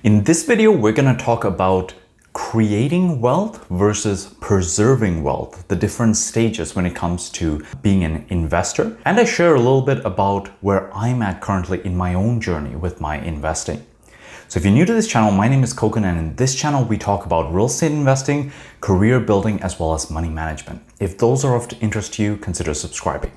In this video, we're going to talk about creating wealth versus preserving wealth, the different stages when it comes to being an investor. And I share a little bit about where I'm at currently in my own journey with my investing. So if you're new to this channel, my name is Kokan, and in this channel, we talk about real estate investing, career building, as well as money management. If those are of interest to you, consider subscribing.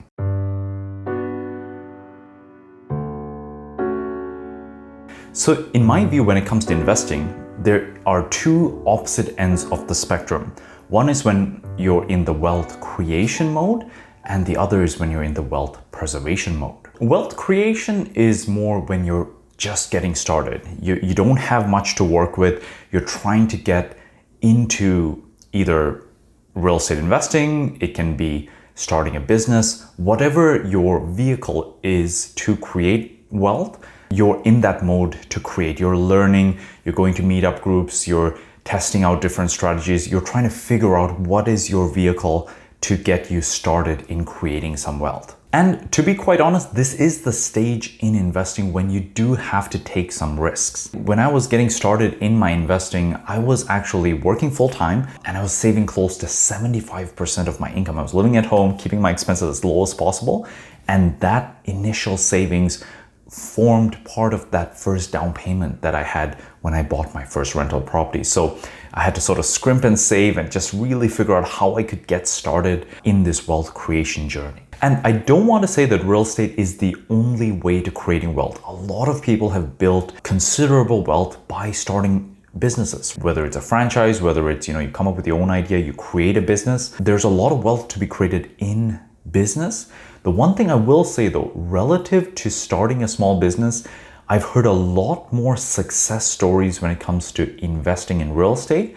So in my view, when it comes to investing, there are two opposite ends of the spectrum. One is when you're in the wealth creation mode, and the other is when you're in the wealth preservation mode. Wealth creation is more when you're just getting started. You don't have much to work with. You're trying to get into either real estate investing, it can be starting a business, whatever your vehicle is to create wealth. You're in that mode to create. You're learning, you're going to meetup groups, you're testing out different strategies. You're trying to figure out what is your vehicle to get you started in creating some wealth. And to be quite honest, this is the stage in investing when you do have to take some risks. When I was getting started in my investing, I was actually working full time and I was saving close to 75% of my income. I was living at home, keeping my expenses as low as possible. And that initial savings formed part of that first down payment that I had when I bought my first rental property. So I had to sort of scrimp and save and just really figure out how I could get started in this wealth creation journey. And I don't want to say that real estate is the only way to creating wealth. A lot of people have built considerable wealth by starting businesses, whether it's a franchise, whether it's, you come up with your own idea, you create a business. There's a lot of wealth to be created in business. The one thing I will say though, relative to starting a small business, I've heard a lot more success stories when it comes to investing in real estate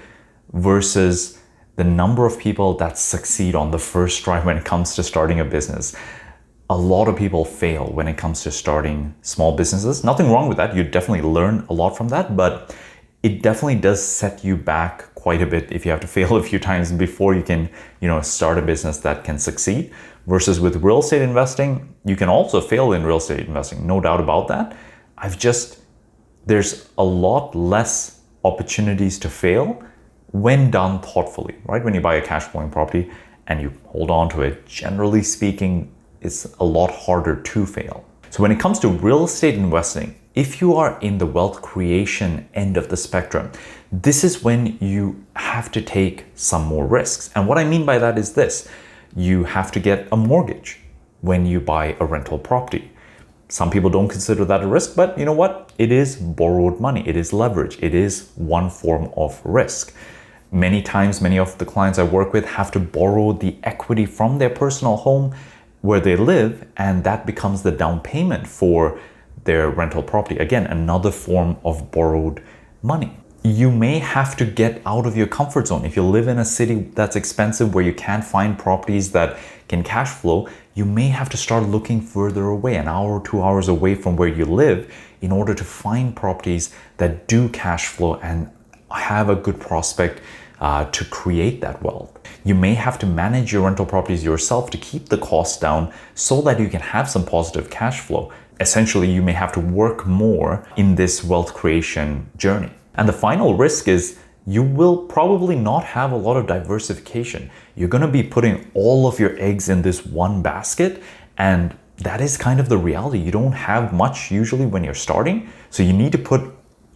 versus the number of people that succeed on the first try when it comes to starting a business. A lot of people fail when it comes to starting small businesses. Nothing wrong with that. You definitely learn a lot from that, but it definitely does set you back quite a bit if you have to fail a few times before you can, start a business that can succeed. Versus with real estate investing, you can also fail in real estate investing, no doubt about that. There's a lot less opportunities to fail when done thoughtfully, right? When you buy a cash flowing property and you hold on to it, generally speaking, it's a lot harder to fail. So when it comes to real estate investing, if you are in the wealth creation end of the spectrum, this is when you have to take some more risks. And what I mean by that is this: you have to get a mortgage when you buy a rental property. Some people don't consider that a risk, but you know what? It is borrowed money. It is leverage. It is one form of risk. Many times, many of the clients I work with have to borrow the equity from their personal home where they live, and that becomes the down payment for their rental property. Again, another form of borrowed money. You may have to get out of your comfort zone. If you live in a city that's expensive where you can't find properties that can cash flow, you may have to start looking further away, an hour or 2 hours away from where you live, in order to find properties that do cash flow and have a good prospect to create that wealth. You may have to manage your rental properties yourself to keep the costs down so that you can have some positive cash flow. Essentially, you may have to work more in this wealth creation journey. And the final risk is you will probably not have a lot of diversification. You're going to be putting all of your eggs in this one basket, and that is kind of the reality. You don't have much usually when you're starting, so you need to put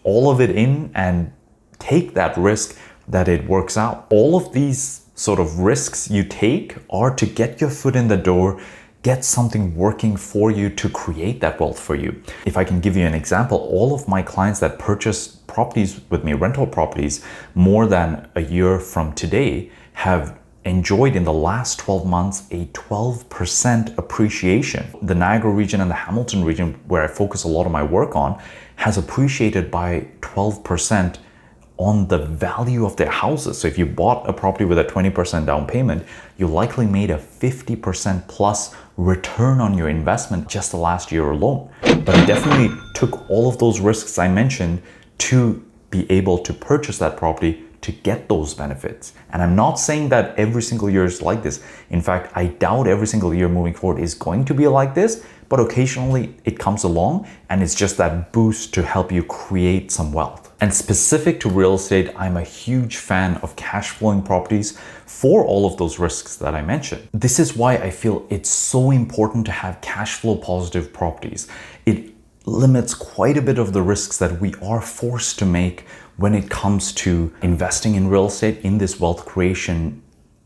all of it in and take that risk that it works out. All of these sort of risks you take are to get your foot in the door, get something working for you to create that wealth for you. If I can give you an example, all of my clients that purchase properties with me, rental properties, more than a year from today, have enjoyed in the last 12 months a 12% appreciation. The Niagara region and the Hamilton region, where I focus a lot of my work on, has appreciated by 12% on the value of their houses. So if you bought a property with a 20% down payment, you likely made a 50% plus return on your investment just the last year alone. But I definitely took all of those risks I mentioned to be able to purchase that property to get those benefits. And I'm not saying that every single year is like this. In fact, I doubt every single year moving forward is going to be like this, but occasionally it comes along and it's just that boost to help you create some wealth. And specific to real estate, I'm a huge fan of cash flowing properties for all of those risks that I mentioned. This is why I feel it's so important to have cash flow positive properties. It limits quite a bit of the risks that we are forced to make when it comes to investing in real estate in this wealth creation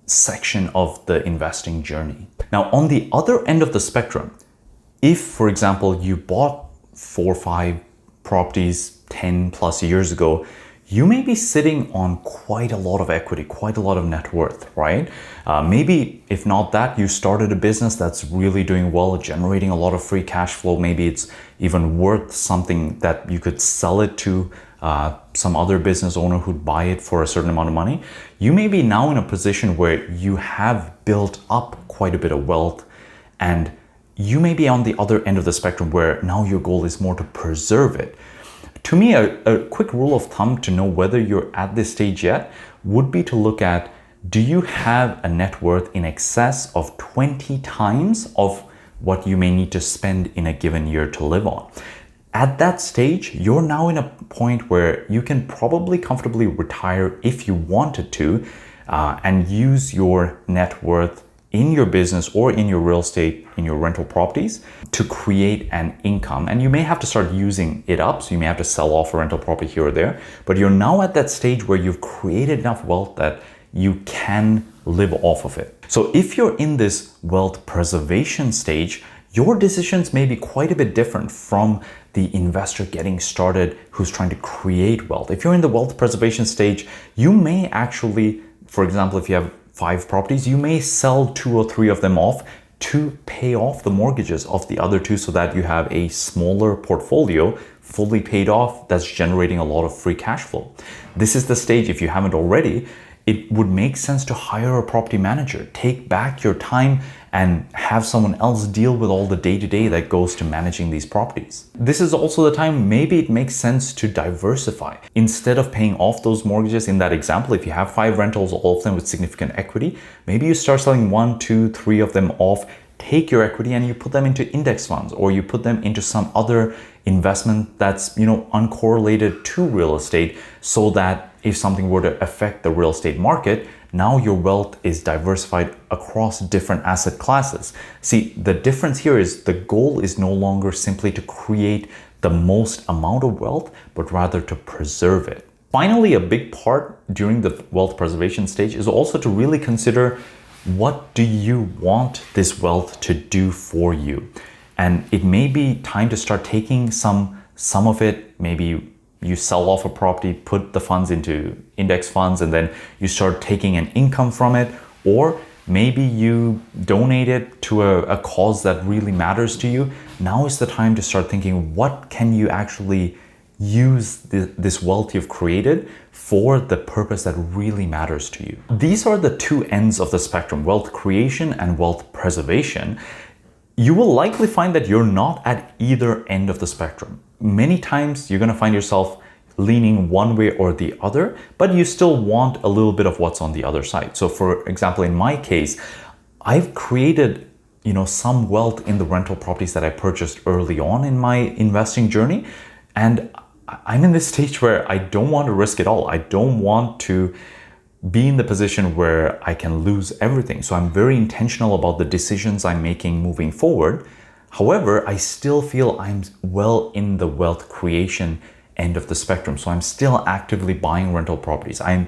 section of the investing journey. Now, on the other end of the spectrum, if, for example, you bought 4 or 5 properties 10 plus years ago, you may be sitting on quite a lot of equity, quite a lot of net worth, right? Maybe if not that, you started a business that's really doing well, generating a lot of free cash flow. Maybe it's even worth something that you could sell it to some other business owner who'd buy it for a certain amount of money. You may be now in a position where you have built up quite a bit of wealth, and you may be on the other end of the spectrum where now your goal is more to preserve it. To me, a quick rule of thumb to know whether you're at this stage yet would be to look at, do you have a net worth in excess of 20 times of what you may need to spend in a given year to live on? At that stage, you're now in a point where you can probably comfortably retire if you wanted to, and use your net worth in your business or in your real estate, in your rental properties, to create an income. And you may have to start using it up, so you may have to sell off a rental property here or there, but you're now at that stage where you've created enough wealth that you can live off of it. So if you're in this wealth preservation stage, your decisions may be quite a bit different from the investor getting started who's trying to create wealth. If you're in the wealth preservation stage, you may actually, for example, if you have 5 properties, you may sell 2 or 3 of them off to pay off the mortgages of the other 2, so that you have a smaller portfolio fully paid off that's generating a lot of free cash flow. This is the stage, if you haven't already, it would make sense to hire a property manager, take back your time and have someone else deal with all the day-to-day that goes to managing these properties. This is also the time maybe it makes sense to diversify. Instead of paying off those mortgages in that example, if you have 5 rentals, all of them with significant equity, maybe you start selling 1, 2, 3 of them off, take your equity and you put them into index funds, or you put them into some other investment that's, uncorrelated to real estate, so that if something were to affect the real estate market, now your wealth is diversified across different asset classes. See, the difference here is the goal is no longer simply to create the most amount of wealth, but rather to preserve it. Finally, a big part during the wealth preservation stage is also to really consider, what do you want this wealth to do for you? And it may be time to start taking some of it. Maybe you sell off a property, put the funds into index funds, and then you start taking an income from it. Or maybe you donate it to a cause that really matters to you. Now is the time to start thinking, what can you actually use this wealth you've created for the purpose that really matters to you? These are the 2 ends of the spectrum, wealth creation and wealth preservation. You will likely find that you're not at either end of the spectrum. Many times you're going to find yourself leaning one way or the other, but you still want a little bit of what's on the other side. So for example, in my case, I've created some wealth in the rental properties that I purchased early on in my investing journey. And I'm in this stage where I don't want to risk it all. I don't want to be in the position where I can lose everything. So I'm very intentional about the decisions I'm making moving forward. However, I still feel I'm well in the wealth creation end of the spectrum. So I'm still actively buying rental properties. I'm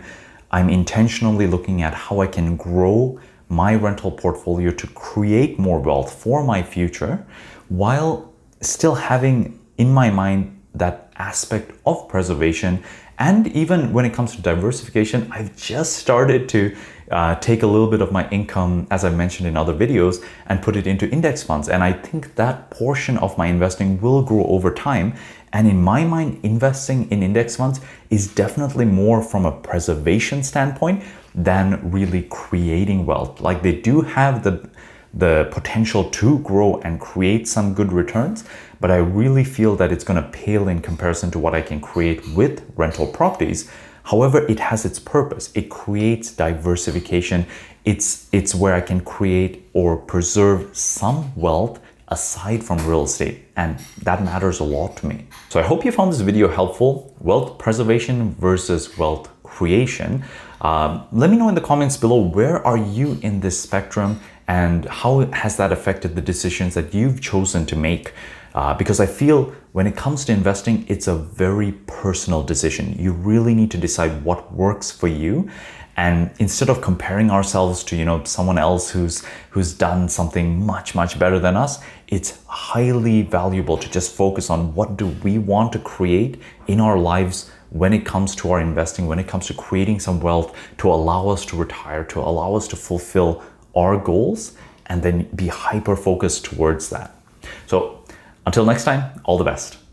intentionally looking at how I can grow my rental portfolio to create more wealth for my future, while still having in my mind that aspect of preservation. And even when it comes to diversification, I've just started to take a little bit of my income, as I mentioned in other videos, and put it into index funds. And I think that portion of my investing will grow over time. And in my mind, investing in index funds is definitely more from a preservation standpoint than really creating wealth. Like, they do have the potential to grow and create some good returns, but I really feel that it's going to pale in comparison to what I can create with rental properties. However, it has its purpose. It creates diversification. It's where I can create or preserve some wealth aside from real estate, and that matters a lot to me. So I hope you found this video helpful. Wealth preservation versus wealth creation. Let me know in the comments below, where are you in this spectrum and how has that affected the decisions that you've chosen to make? Because I feel when it comes to investing, it's a very personal decision. You really need to decide what works for you. And instead of comparing ourselves to, someone else who's done something much, much better than us, it's highly valuable to just focus on what do we want to create in our lives when it comes to our investing, when it comes to creating some wealth to allow us to retire, to allow us to fulfill our goals, and then be hyper focused towards that. So until next time, all the best.